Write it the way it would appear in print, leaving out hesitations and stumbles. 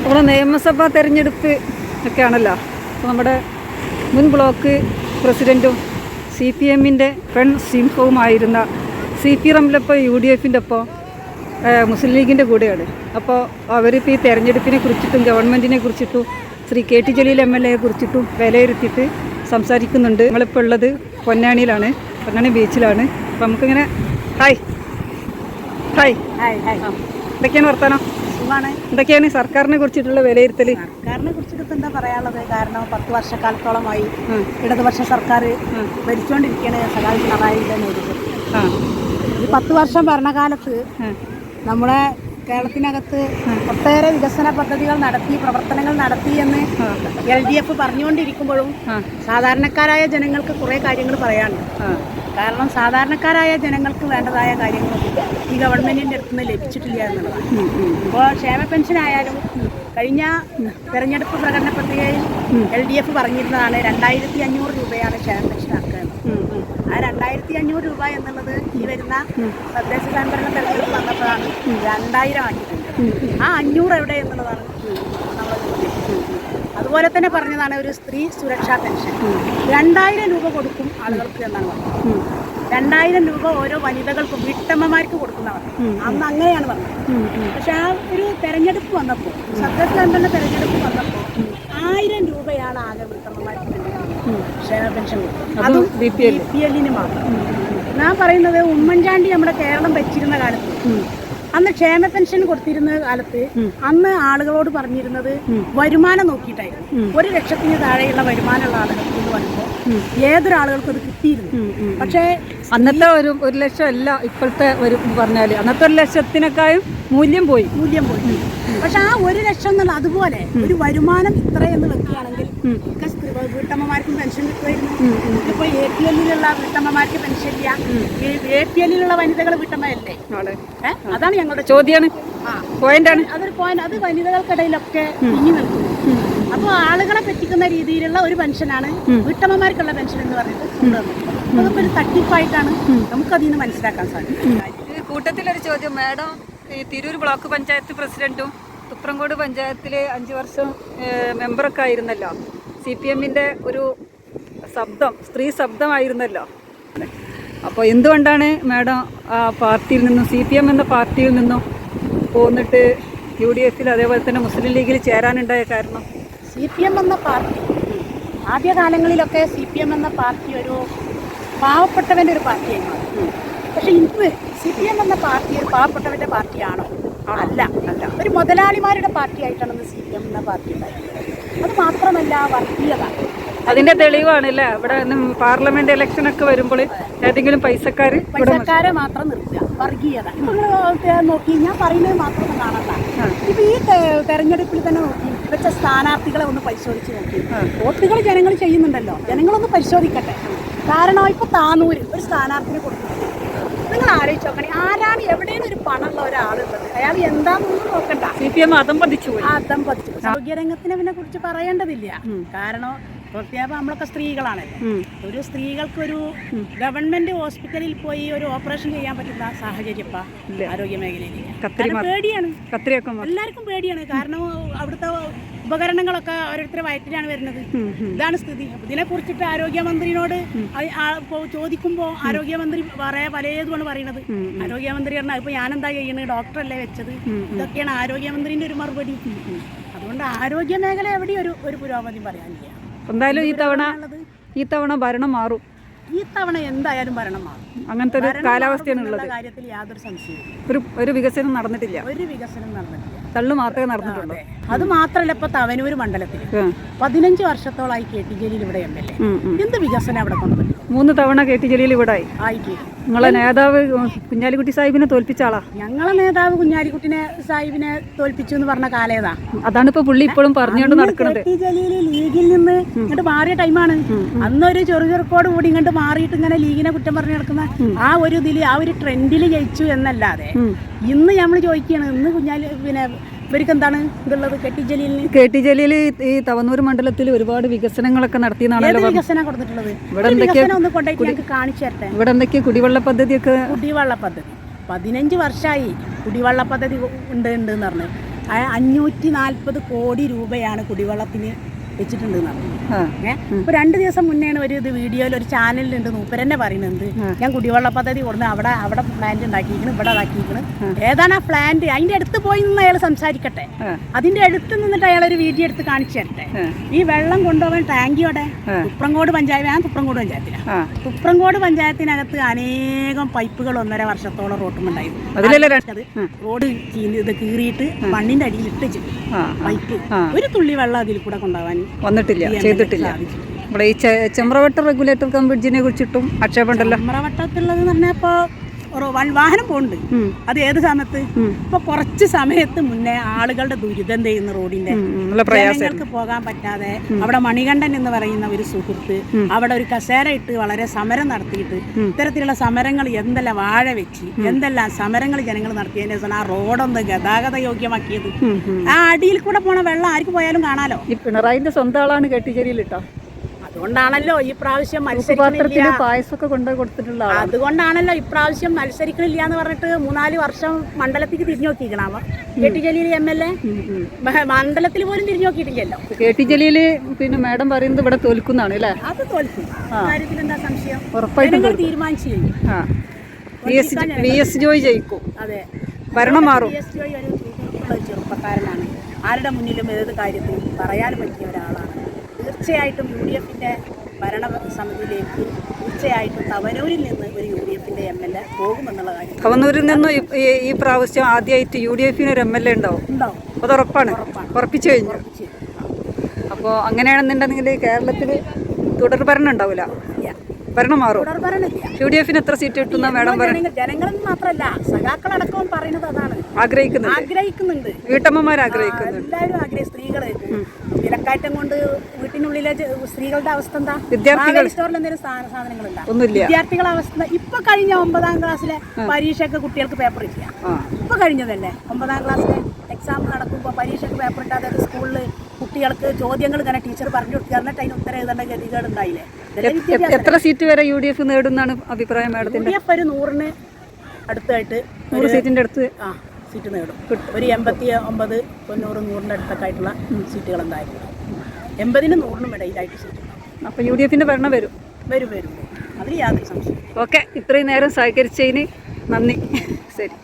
നമ്മുടെ നിയമസഭാ തെരഞ്ഞെടുപ്പ് ഒക്കെയാണല്ലോ. അപ്പോൾ നമ്മുടെ മുൻ ബ്ലോക്ക് പ്രസിഡൻറ്റും CPM-ൻ്റെ പെൺ സിംഹവുമായിരുന്ന CP റംലപ്പോൾ UDF-ൻ്റെ ഒപ്പം മുസ്ലിം ലീഗിൻ്റെ കൂടെയാണ്. അപ്പോൾ അവരിപ്പോൾ ഈ തെരഞ്ഞെടുപ്പിനെ കുറിച്ചിട്ടും ഗവൺമെൻറ്റിനെ കുറിച്ചിട്ടും ശ്രീ KT ജലീൽ MLA കുറിച്ചിട്ടും വിലയിരുത്തിയിട്ട് സംസാരിക്കുന്നുണ്ട്. നമ്മളിപ്പോൾ ഉള്ളത് പൊന്നാനിയിലാണ്, പൊന്നാനി ബീച്ചിലാണ്. അപ്പോൾ നമുക്കിങ്ങനെ ഹായ് ഹായ് ഹായ് ഹായ് എന്തൊക്കെയാണ് വർത്തമാനം? എന്തൊക്കെയാണ് സർക്കാരിനെ കുറിച്ചിട്ടുള്ള വിലയിരുത്തൽ? സർക്കാരിനെ കുറിച്ചിട്ട് എന്താ പറയാനുള്ളത്? കാരണം 10 വർഷക്കാലത്തോളമായി ഇടതുപക്ഷ സർക്കാർ ഭരിച്ചുകൊണ്ടിരിക്കുകയാണ് സഖാവ് പിണറായിയുടെ നേതൃത്വത്തിൽ. ഈ 10 വർഷം ഭരണകാലത്ത് നമ്മുടെ കേരളത്തിനകത്ത് ഒട്ടേറെ വികസന പദ്ധതികൾ നടത്തി, പ്രവർത്തനങ്ങൾ നടത്തി എന്ന് LDF പറഞ്ഞുകൊണ്ടിരിക്കുമ്പോഴും സാധാരണക്കാരായ ജനങ്ങൾക്ക് കുറേ കാര്യങ്ങൾ പറയാനുണ്ട്. കാരണം സാധാരണക്കാരായ ജനങ്ങൾക്ക് വേണ്ടതായ കാര്യങ്ങളൊന്നും ഈ ഗവൺമെൻറ്റിൻ്റെ അടുത്ത് നിന്ന് ലഭിച്ചിട്ടില്ല എന്നുള്ളതാണ്. ഇപ്പോൾ ക്ഷേമ പെൻഷനായാലും കഴിഞ്ഞ തെരഞ്ഞെടുപ്പ് പ്രകടന പത്രികയിൽ LDF പറഞ്ഞിരുന്നതാണ് 2500 രൂപയാണ് ക്ഷേമ പെൻഷൻ ആക്കുന്നത്. ആ 2500 രൂപ എന്നുള്ളത് ഈ വരുന്ന തദ്ദേശ സ്വയംഭരണ തെരഞ്ഞെടുപ്പ് വന്നപ്പോഴാണ് 2000 ആക്കിയിട്ടുണ്ട്. ആ 500 എവിടെ എന്നുള്ളതാണ് നമ്മൾ ചോദിക്കുന്നത്. അതുപോലെ തന്നെ പറഞ്ഞതാണ് ഒരു സ്ത്രീ സുരക്ഷാ പെൻഷൻ 2000 രൂപ കൊടുക്കും ആളുകൾക്ക് എന്നാണ് പറഞ്ഞത്. 2000 രൂപ ഓരോ വനിതകൾക്കും വീട്ടമ്മമാർക്ക് കൊടുക്കുന്നവർ അന്ന് അങ്ങനെയാണ് പറഞ്ഞത്. പക്ഷെ ആ ഒരു തെരഞ്ഞെടുപ്പ് വന്നപ്പോൾ, തദ്ദേശ സ്വയംഭരണ തെരഞ്ഞെടുപ്പ് വന്നപ്പോൾ 1000 രൂപയാണ് ആകെ വീട്ടമ്മമാർക്ക് ക്ഷേമ പെൻഷൻ കൊടുക്കുന്നത്. അതും BPL-ന് മാത്രം. ഞാൻ പറയുന്നത് ഉമ്മൻചാണ്ടി നമ്മുടെ കേരളം ഭരിച്ചിരുന്ന കാലത്ത് അന്ന് ക്ഷേമ പെൻഷൻ കൊടുത്തിരുന്ന കാലത്ത് അന്ന് ആളുകളോട് പറഞ്ഞിരുന്നത് വരുമാനം നോക്കിയിട്ടായിരുന്നു. 1 ലക്ഷത്തിന് താഴെയുള്ള വരുമാനമുള്ള ആളുകൾക്ക് എന്ന് പറയുമ്പോൾ ഏതൊരാളുകൾക്കും അത് കിട്ടിയിരുന്നു. പക്ഷേ അന്നത്തെ 1 ലക്ഷം അല്ല ഇപ്പോഴത്തെ പറഞ്ഞാൽ അന്നത്തെ 1 ലക്ഷത്തിനേക്കാളും മൂല്യം പോയി. പക്ഷെ ആ 1 ലക്ഷം എന്നുള്ള അതുപോലെ ഒരു വരുമാനം ഇത്രയെന്ന് വെക്കുകയാണെങ്കിൽ വീട്ടമ്മമാർക്കും പെൻഷൻ കിട്ടുമായിരുന്നു. ഇപ്പോൾ APL-ലുള്ള വീട്ടമ്മമാർക്ക് പെൻഷൻ ഇല്ല. APL-ലുള്ള വനിതകൾ വീട്ടമ്മയല്ലേ? അതാണ് ഞങ്ങളുടെ ചോദ്യമാണ്, പോയിന്റാണ്. അതൊരു പോയിന്റ്. അത് വനിതകൾക്കിടയിലൊക്കെ തിങ്ങി നിൽക്കുന്നു. അപ്പോൾ ആളുകളെ പറ്റിക്കുന്ന രീതിയിലുള്ള ഒരു പെൻഷനാണ് വീട്ടമ്മമാർക്കുള്ള പെൻഷൻ എന്ന് പറഞ്ഞിട്ട് കൊണ്ടുവന്നത്. അതൊക്കെ ഒരു തട്ടിപ്പായിട്ടാണ് നമുക്കതിൽ നിന്ന് മനസ്സിലാക്കാൻ സാധിക്കും. കൂട്ടത്തിലൊരു ചോദ്യം, മാഡം ഈ തിരൂർ ബ്ലോക്ക് പഞ്ചായത്ത് പ്രസിഡന്റും തുപ്രംകോട് പഞ്ചായത്തിൽ 5 വർഷം മെമ്പറൊക്കെ ആയിരുന്നല്ലോ. CPM-ൻ്റെ ഒരു ശബ്ദം, സ്ത്രീ ശബ്ദമായിരുന്നല്ലോ. അപ്പോൾ എന്തുകൊണ്ടാണ് മാഡം ആ പാർട്ടിയിൽ നിന്നും, CPM എന്ന പാർട്ടിയിൽ നിന്നും പോന്നിട്ട് UDF-ൽ അതേപോലെ തന്നെ മുസ്ലിം ലീഗിൽ ചേരാനുണ്ടായ കാരണം? CPM എന്ന പാർട്ടി ആദ്യകാലങ്ങളിലൊക്കെ CPM എന്ന പാർട്ടി ഒരു പാവപ്പെട്ടവൻ്റെ ഒരു പാർട്ടിയായിരുന്നു. പക്ഷെ ഇന്ന് CPM എന്ന പാർട്ടി ഒരു പാവപ്പെട്ടവൻ്റെ പാർട്ടിയാണോ? അല്ല. ഒരു മുതലാളിമാരുടെ പാർട്ടിയായിട്ടാണ് ഇന്ന് CPM എന്ന പാർട്ടി ഉണ്ടായത്. അത് മാത്രമല്ല, വർഗീയത അതിന്റെ തെളിവാണല്ലേ. ഇവിടെ പാർലമെന്റ് ഇലക്ഷനൊക്കെ വരുമ്പോൾ ഏതെങ്കിലും പൈസക്കാരെ മാത്രം നിർത്തുക, വർഗീയത. ഇപ്പൊ നോക്കി ഞാൻ പറയുന്നത് മാത്രം കാണണ്ട. ഇപ്പൊ ഈ തെരഞ്ഞെടുപ്പിൽ തന്നെ നോക്കി വെച്ച സ്ഥാനാർത്ഥികളെ ഒന്ന് പരിശോധിച്ച് നോക്കി. വോട്ടുകൾ ജനങ്ങൾ ചെയ്യുന്നുണ്ടല്ലോ, ജനങ്ങളൊന്ന് പരിശോധിക്കട്ടെ. കാരണം ഇപ്പൊ താനൂര് ഒരു സ്ഥാനാർത്ഥിനെ കൊടുക്കുന്നു. നിങ്ങൾ ആലോചിച്ച് നോക്കണേ, ആരാണ് എവിടെയാണ് ഒരു പണമുള്ള ഒരാളുള്ളത്? അയാൾ എന്താണെന്നൊന്നും നോക്കണ്ട. CPM അതം പതിച്ചു. ആരോഗ്യരംഗത്തിനെ കുറിച്ച് പറയേണ്ടതില്ല. കാരണം പ്രത്യേകം നമ്മളൊക്കെ സ്ത്രീകളാണല്ലോ. ഒരു സ്ത്രീകൾക്കൊരു ഗവൺമെന്റ് ഹോസ്പിറ്റലിൽ പോയി ഒരു ഓപ്പറേഷൻ ചെയ്യാൻ പറ്റുന്ന സാഹചര്യം ഇപ്പം ആരോഗ്യ മേഖലയിൽ പേടിയാണ്. എല്ലാവർക്കും പേടിയാണ്. കാരണം അവിടുത്തെ ഉപകരണങ്ങളൊക്കെ ഓരോരുത്തരുടെ വയറ്റിലാണ് വരുന്നത്. ഇതാണ് സ്ഥിതി. ഇതിനെ കുറിച്ചിട്ട് ആരോഗ്യമന്ത്രിയോട് ചോദിക്കുമ്പോൾ ആരോഗ്യമന്ത്രി പലതുമാണ് പറയുന്നത്. ആരോഗ്യമന്ത്രി പറഞ്ഞാൽ ഇപ്പൊ ഞാനെന്താ ചെയ്യുന്നത്, ഡോക്ടറല്ലേ വെച്ചത്. ഇതൊക്കെയാണ് ആരോഗ്യമന്ത്രിന്റെ ഒരു മറുപടി. അതുകൊണ്ട് ആരോഗ്യ മേഖല എവിടെയും ഒരു പുരോഗതി പറയാനില്ല. എന്തായാലും ഈ തവണ ഭരണം മാറും. ഈ തവണ എന്തായാലും ഭരണം മാറും. അങ്ങനത്തെ ഒരു കാലാവസ്ഥയാണ് ഉള്ളത്. കാര്യത്തിൽ യാതൊരു സംശയവും. ഒരു വികസനം നടന്നിട്ടില്ല. തള്ളു മാത്രമേ നടന്നിട്ടുള്ളൂ. അത് മാത്രമല്ല, ഇപ്പൊ തവനൂർ മണ്ഡലത്തിൽ 15 വർഷത്തോളായി KT ജലീൽ ഇവിടെ MLA. എന്ത് വികസനം അവിടെ കൊണ്ടുവരും? 3 തവണ KT ജലീൽ ഇവിടെ ആയിട്ട്. നിങ്ങളെ നേതാവ് കുഞ്ഞാലിക്കുട്ടി സാഹിബിനെ തോൽപ്പിച്ച ആളാ. ഞങ്ങളെ നേതാവ് കുഞ്ഞാലിക്കുട്ടിനെ സാഹിബിനെ തോൽപ്പിച്ചു എന്ന് പറഞ്ഞ കാലേതാ? അതാണ് ഇപ്പൊ പുള്ളി ഇപ്പോഴും പറഞ്ഞുകൊണ്ട് നടക്കുന്നത്. KT ജലീൽ ലീഗിൽ നിന്ന് ഇങ്ങോട്ട് മാറിയ ടൈമാണ്. അന്നൊരു ചെറുചെറുക്കോട് കൂടി ഇങ്ങോട്ട് മാറിയിട്ട് ഇങ്ങനെ ലീഗിനെ കുറ്റം പറഞ്ഞു നടക്കുന്ന ആ ഒരു ഇതിൽ, ആ ഒരു ട്രെൻഡിൽ ജയിച്ചു എന്നല്ലാതെ ഇന്ന് നമ്മൾ ചോദിക്കുകയാണ്, ഇന്ന് ഇവർക്ക് എന്താണ് ഇതുള്ളത്? KT ജലീൽ ഈ തവനൂർ മണ്ഡലത്തിൽ ഒരുപാട് വികസനങ്ങളൊക്കെ നടത്തിയെന്നാണല്ലോ. വികസനം കൊടുത്തിട്ടുള്ളത് ഇവിടെ എന്തൊക്കെയാ കാണിച്ചു തരട്ടെ. ഇവിടെ എന്തൊക്കെയാ കുടിവെള്ള പദ്ധതി 15 വർഷമായി കുടിവെള്ള പദ്ധതി ഉണ്ട് എന്ന് പറഞ്ഞു. 540 കോടി രൂപയാണ് കുടിവെള്ളത്തിന് വെച്ചിട്ടുണ്ടെന്നാണ്. ഇപ്പൊ 2 ദിവസം മുന്നെയാണ് ഒരു ഇത് വീഡിയോയിൽ ഒരു ചാനലിലുണ്ട് മൂപ്പരെന്നെ പറയുന്നത്, ഞാൻ കുടിവെള്ള പദ്ധതി കൊടുത്ത് അവിടെ പ്ലാന്റ് ഉണ്ടാക്കിയിരിക്കണം, ഇവിടെ ഇതാക്കിയിരിക്കണം. ഏതാണ് ആ പ്ലാന്റ്? അതിന്റെ അടുത്ത് പോയി നിന്ന് അയാൾ സംസാരിക്കട്ടെ. അതിന്റെ അടുത്ത് നിന്നിട്ട് അയാൾ ഒരു വീഡിയോ എടുത്ത് കാണിച്ചു തരട്ടെ. ഈ വെള്ളം കൊണ്ടുപോകാൻ ടാങ്കിയോടെ തുപ്രങ്കോട് പഞ്ചായത്ത്, ഞാൻ തുപ്രങ്കോട് പഞ്ചായത്തിലാണ്. തുപ്രങ്കോട് പഞ്ചായത്തിനകത്ത് അനേകം പൈപ്പുകൾ 1.5 വർഷത്തോളം റോട്ടുമുണ്ടായിരുന്നു. റോഡ് ഇത് കീറിയിട്ട് മണ്ണിന്റെ അടിയിൽ ഇട്ടിച്ചു പൈപ്പ്, ഒരു തുള്ളി വെള്ളം അതിൽ കൂടെ കൊണ്ടുപോകാൻ വന്നിട്ടില്ല, ചെയ്തിട്ടില്ല. നമ്മുടെ ഈ ചെമ്പ്രവട്ട റെഗുലേറ്റർ കം ബ്രിഡ്ജിനെ കുറിച്ചിട്ടും ആക്ഷേപമുണ്ടല്ലോ. ചെമ്പ്രവട്ടത്തുള്ളത് പറഞ്ഞാൽ ഇപ്പോൾ വാഹനം പോകുന്നുണ്ട്. അത് ഏത് സമയത്ത്? ഇപ്പൊ കുറച്ച് സമയത്ത് മുന്നേ ആളുകളുടെ ദുരിതം ചെയ്യുന്ന റോഡിന്റെ ജനങ്ങൾക്ക് പോകാൻ പറ്റാതെ അവിടെ മണികണ്ഠൻ എന്ന് പറയുന്ന ഒരു സുഹൃത്ത് അവിടെ ഒരു കസേര ഇട്ട് വളരെ സമരം നടത്തിയിട്ട് ഇത്തരത്തിലുള്ള സമരങ്ങൾ എന്തെല്ലാം വാഴ വെച്ച് എന്തെല്ലാം സമരങ്ങൾ ജനങ്ങൾ നടത്തിയതിന്റെ ശേഷം ആ റോഡൊന്ന് ഗതാഗത യോഗ്യമാക്കിയത്. ആ അടിയിൽ കൂടെ പോണ വെള്ളം ആർക്ക് പോയാലും കാണാലോ. ഈ പിണറായിന്റെ സ്വന്തം ആളാണ് കെട്ടിച്ചേരിയിലിട്ടോ. അതുകൊണ്ടാണല്ലോ ഈ പ്രാവശ്യം പായസമൊക്കെ കൊണ്ടുപോയി കൊടുത്തിട്ടുള്ള. അതുകൊണ്ടാണല്ലോ ഇപ്രാവശ്യം മത്സരിക്കണില്ല എന്ന് പറഞ്ഞിട്ട് 3-4 വർഷം മണ്ഡലത്തിലേക്ക് തിരിഞ്ഞു നോക്കിയിരിക്കണാമോ. കെ.ടി. ജലീൽ MLA മണ്ഡലത്തിൽ പോലും തിരിഞ്ഞു നോക്കിയിട്ടില്ലല്ലോ. കെ.ടി. ജലീല് പിന്നെ മാഡം പറയുന്നത് ഇവിടെ തോൽക്കുന്നതാണ് അല്ലേ? അത് തോൽക്കും, കാര്യത്തിൽ എന്താ സംശയം? ഉറപ്പായിട്ടും തീരുമാനിച്ചു. VS ജോയ് ജയിക്കും. അതെ, ഭരണം മാറും. VS ജോയ് ഒരു ചെറുപ്പക്കാരനാണ്. ആരുടെ മുന്നിലും ഏത് കാര്യത്തിലും പറയാൻ പറ്റിയ ഒരാളാണ്. തീർച്ചയായിട്ടും UDFന്റെ ഭരണസമിതിയിലേക്ക് തീർച്ചയായിട്ടും തവനൂരിൽ നിന്ന് ഒരു UDFന്റെ MLA പോകുമെന്നുള്ള കാര്യം. തവനൂരിൽ നിന്ന് ഈ പ്രാവശ്യം ആദ്യമായിട്ട് UDFന് ഒരു MLA ഉണ്ടാവും. അത് ഉറപ്പാണ്, ഉറപ്പിച്ചു കഴിഞ്ഞു. അപ്പോൾ അങ്ങനെയാണെന്നുണ്ടെങ്കിൽ കേരളത്തിൽ തുടർഭരണം ഉണ്ടാവില്ല, ഭരണം മാറും. UDFന് എത്ര സീറ്റ് കിട്ടുന്ന മാഡം പറയുന്നത്? ജനങ്ങളെന്ന് മാത്രമല്ല സഖാക്കളടക്കം പറയുന്നത് അതാണ്, ആഗ്രഹിക്കുന്നുണ്ട്. വീട്ടമ്മമാർ ആഗ്രഹിക്കുന്നുണ്ട്, എല്ലാവരും സ്ത്രീകള്. വിലക്കയറ്റം കൊണ്ട് വീട്ടിനുള്ളിലെ സ്ത്രീകളുടെ അവസ്ഥ എന്താ? സ്റ്റോറിൽ എന്തെങ്കിലും സാധനങ്ങളുണ്ടോ? ഒന്നുമില്ല. വിദ്യാർത്ഥികളുടെ അവസ്ഥ ഇപ്പൊ കഴിഞ്ഞ 9ാം ക്ലാസ്സിലെ പരീക്ഷയ്ക്ക് കുട്ടികൾക്ക് പേപ്പർ ഇല്ല. ഇപ്പൊ കഴിഞ്ഞതല്ലേ 9ാം ക്ലാസ്സിലെ എക്സാം നടക്കുമ്പോൾ പരീക്ഷയ്ക്ക് പേപ്പർ ഇട്ടാതെ സ്കൂളിൽ കുട്ടികൾക്ക് ചോദ്യങ്ങൾ ഇങ്ങനെ ടീച്ചർ പറഞ്ഞു കൊടുക്കുക, എന്നിട്ട് അതിന് ഉത്തരം എഴുതേണ്ട ഗതികേട് ഉണ്ടായില്ലേ? എത്ര സീറ്റ് വരെ UDF നേടുന്നാണ് അഭിപ്രായം മാഡത്തിന്റെ? UDF ഒരു 100ന് അടുത്തായിട്ട് 100 സീറ്റിന്റെ അടുത്ത് സീറ്റ് നേടും. ഒരു 89, 90, 100ന്റെ അടുത്തൊക്കെ ആയിട്ടുള്ള സീറ്റുകൾ എന്തായാലും 80നും 100നും ഇടയിലായിട്ട് സീറ്റ്. അപ്പോൾ UDFന്റെ ഭരണം വരും. അതിൽ യാതൊരു സംശയം. ഓക്കെ, ഇത്രയും നേരം സഹകരിച്ചതിന് നന്ദി. ശരി.